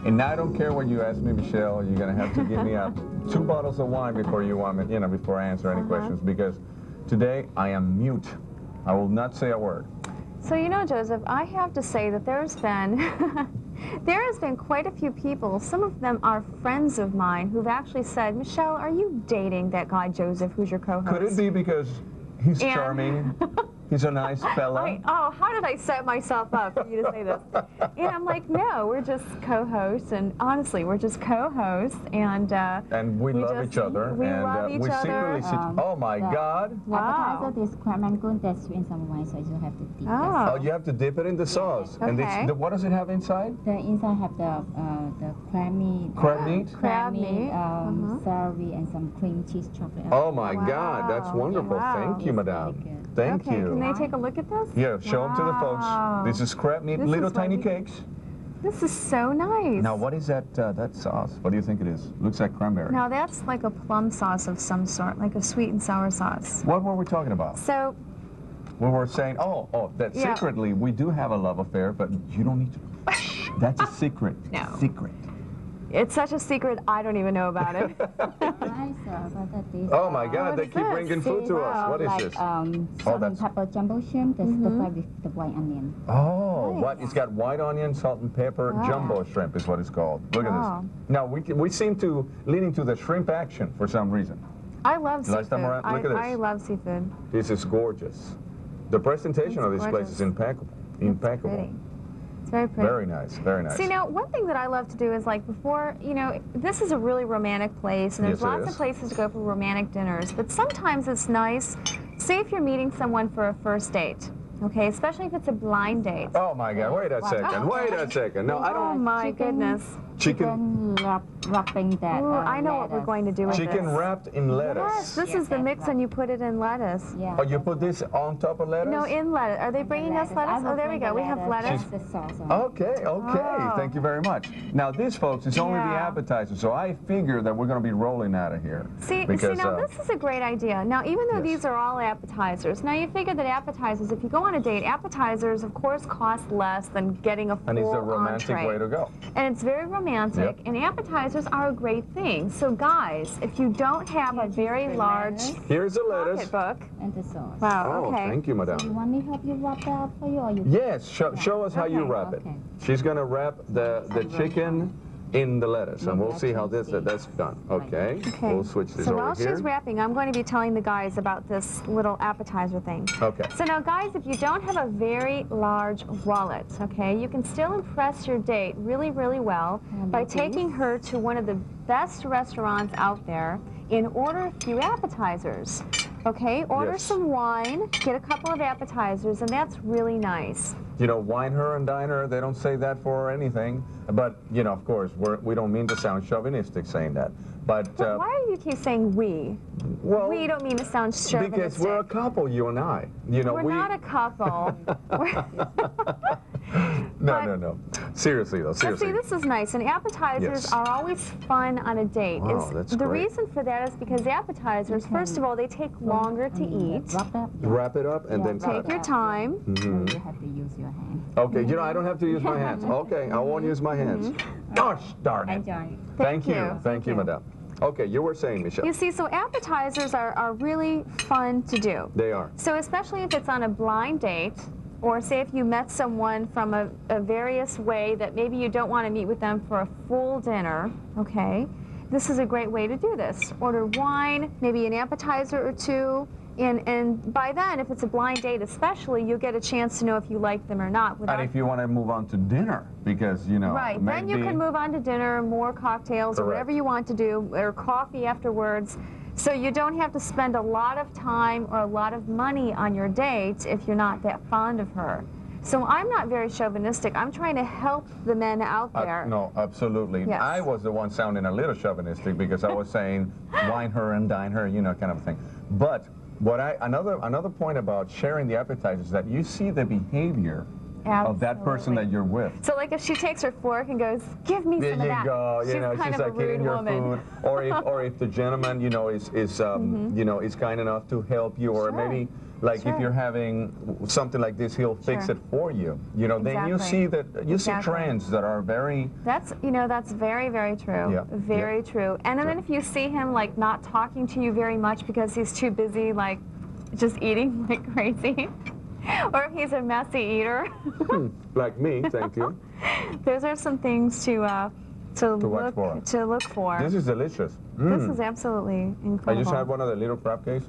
And I don't care what you ask me, Michelle. You're gonna have to give me 2 bottles of wine before you want me, before I answer any questions, because today I am mute. I will not say a word. So Joseph, I have to say that there's been there has been quite a few people. Some of them are friends of mine who've actually said, Michelle, are you dating that guy Joseph, who's your co-host? Could it be because he's charming? He's a nice fella. How did I set myself up for you to say this? And I'm like, no, we're just co-hosts, and honestly, we're just co-hosts, and we love each other. We love each other. Oh my God! Wow. Appetizer is crab mangoon that's sweet and some wine, so you have to dip. Oh, you have to dip it in the sauce. Okay. And what does it have inside? The inside have the crab meat. Crab meat? Crab meat. Celery and some cream cheese chocolate. Oh my God, that's wonderful. Wow. Thank you, madame. Thank you. Can they take a look at this? Yeah, show them to the folks. This is crab meat, little tiny cakes. This is so nice. Now, what is that sauce? What do you think it is? Looks like cranberry. Now, that's like a plum sauce of some sort, like a sweet and sour sauce. What were we talking about? So, we were saying, secretly, we do have a love affair, but you don't need to. That's a secret. No. Secret. It's such a secret, I don't even know about it. Oh my God, they keep bringing food to us. What is this? Salt and pepper jumbo shrimp, that's the fried with the white onion. Oh, what? It's got white onion, salt and pepper, jumbo shrimp is what it's called. Look at this. Now, we seem to leaning to the shrimp action for some reason. I love seafood. Last time around, look at this. I love seafood. This is gorgeous. The presentation of this place is impeccable. Impeccable. It's very pretty. Very nice, very nice. See, now, one thing that I love to do is, like, before, this is a really romantic place, and there's lots of places to go for romantic dinners, but sometimes it's nice, say if you're meeting someone for a first date, okay, especially if it's a blind date. Oh my God, wait a second, wait a second. No, I don't. Oh my goodness. Chicken wrapping that. Ooh, I know what we're going to do with chicken this. wrapped in lettuce. Yes, this is the mix, and you put it in lettuce. Yeah. Oh, you put this on top of lettuce? No, in lettuce. Are they bringing us lettuce? Oh, there we go. We have lettuce. Okay, thank you very much. Now this, folks, is only the appetizer, so I figure that we're going to be rolling out of here. See, now this is a great idea. Now, even though these are all appetizers, now you figure that appetizers, if you go on a date, appetizers, of course, cost less than getting a full And it's a romantic entree. way to go. And it's very romantic, and appetizers are a great thing. So, guys, if you don't have a very large here's the lettuce pocketbook. And the sauce. Wow, Oh, okay. thank you, madame. You want me to help you wrap that up for you, or you? Yes, show us how you wrap it. Okay. She's going to wrap the chicken in the lettuce, and we'll see how that's done. Okay, we'll switch this so over while here. she's wrapping, I'm going to be telling the guys about this little appetizer thing. Okay. So now, guys, if you don't have a very large wallet, okay, you can still impress your date really, really well by taking her to one of the best restaurants out there and order a few appetizers. Okay, order some wine, get a couple of appetizers, and that's really nice. Wine her and dine her, they don't say that for anything. But, of course, we don't mean to sound chauvinistic saying that. But why do you keep saying we? Well, we don't mean to sound chauvinistic. Because we're a couple, you and I. We're not a couple. No. Seriously, though, seriously. But see, this is nice, and appetizers are always fun on a date. Wow, that's the great. reason for that is because appetizers, first of all, they take longer to eat. Wrap it up and then take your time. You have to use your hand. Okay, I don't have to use my hands. Okay, I won't use my hands. Gosh darn it. Enjoy. Thank you, madame. Okay, you were saying, Michelle. You see, so appetizers are really fun to do. They are. So especially if it's on a blind date, or say if you met someone from a various way that maybe you don't want to meet with them for a full dinner, okay, this is a great way to do this. Order wine, maybe an appetizer or two, and by then, if it's a blind date especially, you'll get a chance to know if you like them or not. And if you want to move on to dinner, because, Right, then you can move on to dinner, more cocktails, or whatever you want to do, or coffee afterwards. So you don't have to spend a lot of time or a lot of money on your date if you're not that fond of her. So I'm not very chauvinistic. I'm trying to help the men out there. No, absolutely. Yes. I was the one sounding a little chauvinistic because I was saying wine her and dine her, kind of thing. But another point about sharing the appetizers is that you see the behavior of that person that you're with. So like if she takes her fork and goes, give me There some of you that. go. She's You know, kind she's of like a rude eating your woman. food, or if the gentleman, you know, is you know, is kind enough to help you, or Sure. maybe like if Sure. you're having something like this, he'll fix Sure. it for you. You know, then you Exactly. see that see Exactly. trends that are very. That's, you know, that's very, very true. Yeah. Very Yeah. true. And then Yeah. if you see him like not talking to you very much because he's too busy like just eating like crazy, or if he's a messy eater, Like me, thank you. those are some things to watch for. look for. This is delicious. This is absolutely incredible. I just had one of the little crab cakes.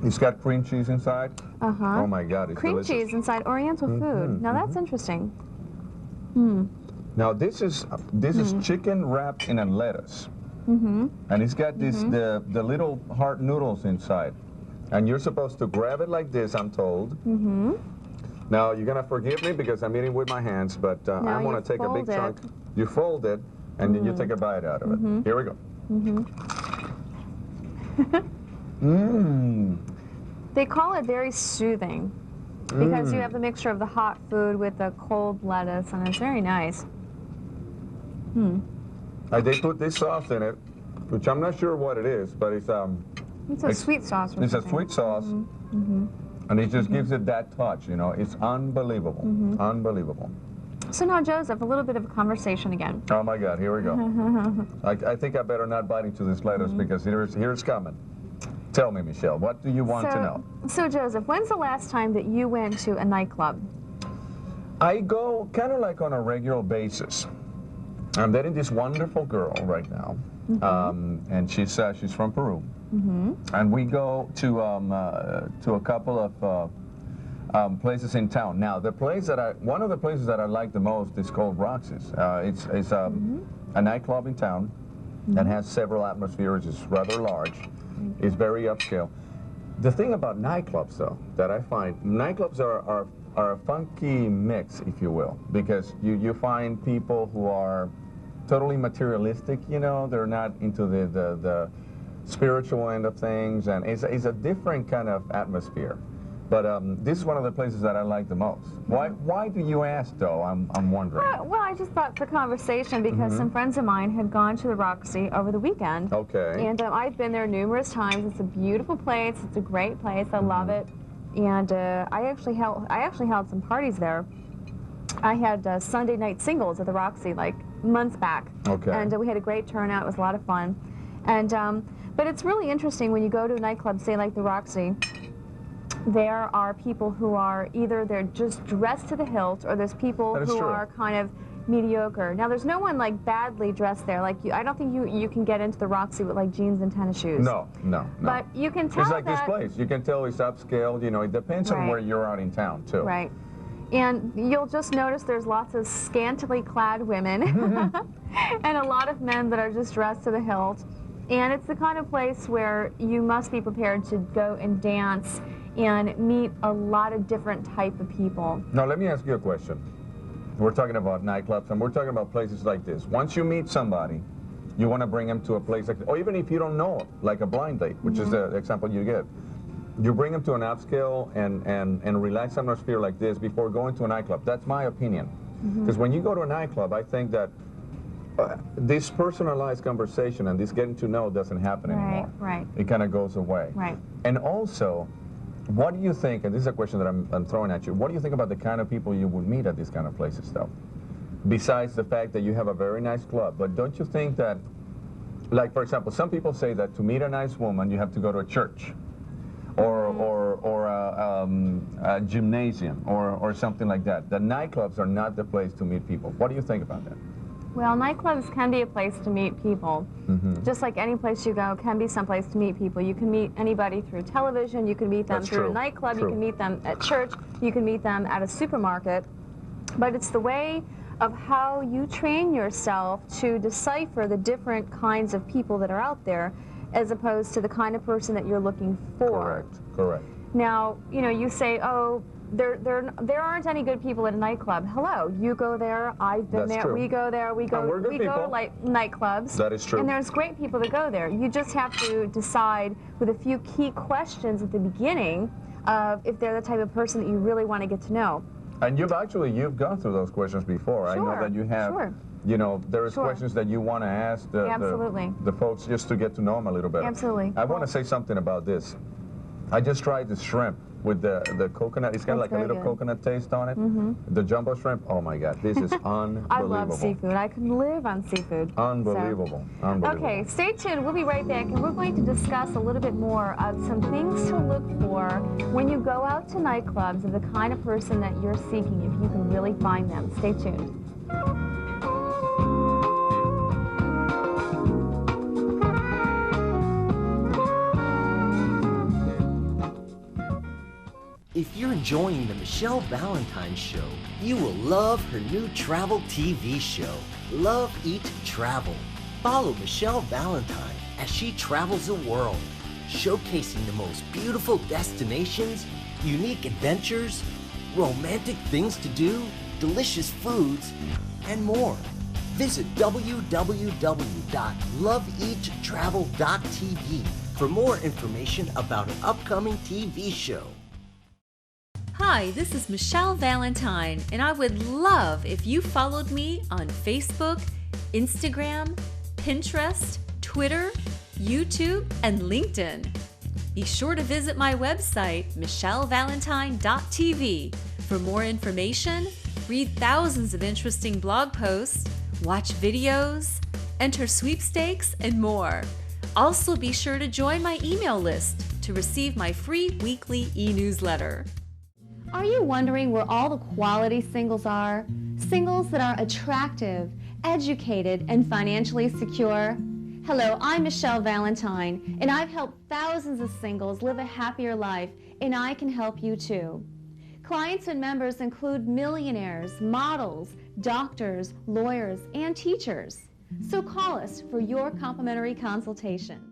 It's got cream cheese inside. Uh-huh. Oh my God, it's Cream delicious. cheese inside Oriental food. Now that's interesting. Now this is chicken wrapped in a lettuce, and it's got this the little hard noodles inside, and you're supposed to grab it like this, I'm told. Now you're gonna forgive me because I'm eating with my hands, but I'm gonna take a big fold it. chunk. You fold it, and then you take a bite out of it. Here we go. They call it very soothing because you have the mixture of the hot food with the cold lettuce, and it's very nice. They put this sauce in it, which I'm not sure what it is, but it's It's a sweet sauce. Or it's a something. sweet sauce, and it just gives it that touch. You know, it's unbelievable, unbelievable. So now, Joseph, a little bit of a conversation again. Oh my God, here we go. I think I better not bite into this lettuce because here's coming. Tell me, Michelle, what do you want to know? So, Joseph, when's the last time that you went to a nightclub? I go kind of like on a regular basis. I'm dating this wonderful girl right now, and she's from Peru, and we go to a couple of places in town. Now, one of the places that I like the most is called Roxy's. It's a nightclub in town that has several atmospheres. It's rather large. It's very upscale. The thing about nightclubs, though, that I find, nightclubs are a funky mix, if you will, because you find people who are totally materialistic, you know, they're not into the spiritual end of things, and it's a different kind of atmosphere. But this is one of the places that I like the most. Why do you ask, though? I'm wondering. Well, I just thought for conversation because some friends of mine had gone to the Roxy over the weekend. Okay. And I've been there numerous times. It's a beautiful place. It's a great place. I love it. And I actually held some parties there. I had Sunday night singles at the Roxy like months back. Okay. And we had a great turnout. It was a lot of fun. And but it's really interesting when you go to a nightclub, say like the Roxy. There are people who are either they're just dressed to the hilt, or there's people who are kind of mediocre. Now, there's no one like badly dressed there. Like I don't think you can get into the Roxy with like jeans and tennis shoes. No. But you can tell it's like that, this place. You can tell it's upscale. You know, it depends on where you're out in town too. Right. And you'll just notice there's lots of scantily clad women and a lot of men that are just dressed to the hilt. And it's the kind of place where you must be prepared to go and dance and meet a lot of different type of people. Now, let me ask you a question. We're talking about nightclubs, and we're talking about places like this. Once you meet somebody, you want to bring them to a place like this, or even if you don't know them, like a blind date, which is the example you get. You bring them to an upscale and relaxed atmosphere like this before going to a nightclub. That's my opinion. Because when you go to a nightclub, I think that this personalized conversation and this getting to know doesn't happen anymore. Right. It kind of goes away. Right. And also, what do you think, and this is a question that I'm throwing at you, what do you think about the kind of people you would meet at these kind of places, though? Besides the fact that you have a very nice club, but don't you think that, like, for example, some people say that to meet a nice woman, you have to go to a church or a gymnasium or something like that. The nightclubs are not the place to meet people. What do you think about that? Well, nightclubs can be a place to meet people. Just like any place you go can be some place to meet people. You can meet anybody through television, you can meet them through a nightclub, you can meet them at church, you can meet them at a supermarket. But it's the way of how you train yourself to decipher the different kinds of people that are out there as opposed to the kind of person that you're looking for. Correct. Now, you know, you say, oh, there aren't any good people at a nightclub. Hello, you go there, I've been there, we go there, we go to like nightclubs. That is true. And there's great people that go there. You just have to decide with a few key questions at the beginning of if they're the type of person that you really want to get to know. And you've gone through those questions before. Sure, I know that you have. Sure. You know, there is Sure. questions that you want to ask Absolutely. the folks just to get to know them a little better. Absolutely. I want to say something about this. I just tried the shrimp with the coconut. It's got That's like a very little good. coconut taste on it. The jumbo shrimp. Oh my God, this is unbelievable. I love seafood. I could live on seafood. Unbelievable. So. Unbelievable. Okay, stay tuned. We'll be right back, and we're going to discuss a little bit more of some things to look for when you go out to nightclubs of the kind of person that you're seeking, if you can really find them. Stay tuned. If you're enjoying the Michelle Valentine Show, you will love her new travel TV show, Love, Eat, Travel. Follow Michelle Valentine as she travels the world, showcasing the most beautiful destinations, unique adventures, romantic things to do, delicious foods, and more. Visit www.loveeattravel.tv for more information about an upcoming TV show. Hi, this is Michelle Valentine, and I would love if you followed me on Facebook, Instagram, Pinterest, Twitter, YouTube, and LinkedIn. Be sure to visit my website, michellevalentine.tv, for more information, read thousands of interesting blog posts, watch videos, enter sweepstakes, and more. Also, be sure to join my email list to receive my free weekly e-newsletter. Are you wondering where all the quality singles are? Singles that are attractive, educated, and financially secure? Hello, I'm Michelle Valentine, and I've helped thousands of singles live a happier life, and I can help you too. Clients and members include millionaires, models, doctors, lawyers, and teachers. So call us for your complimentary consultation.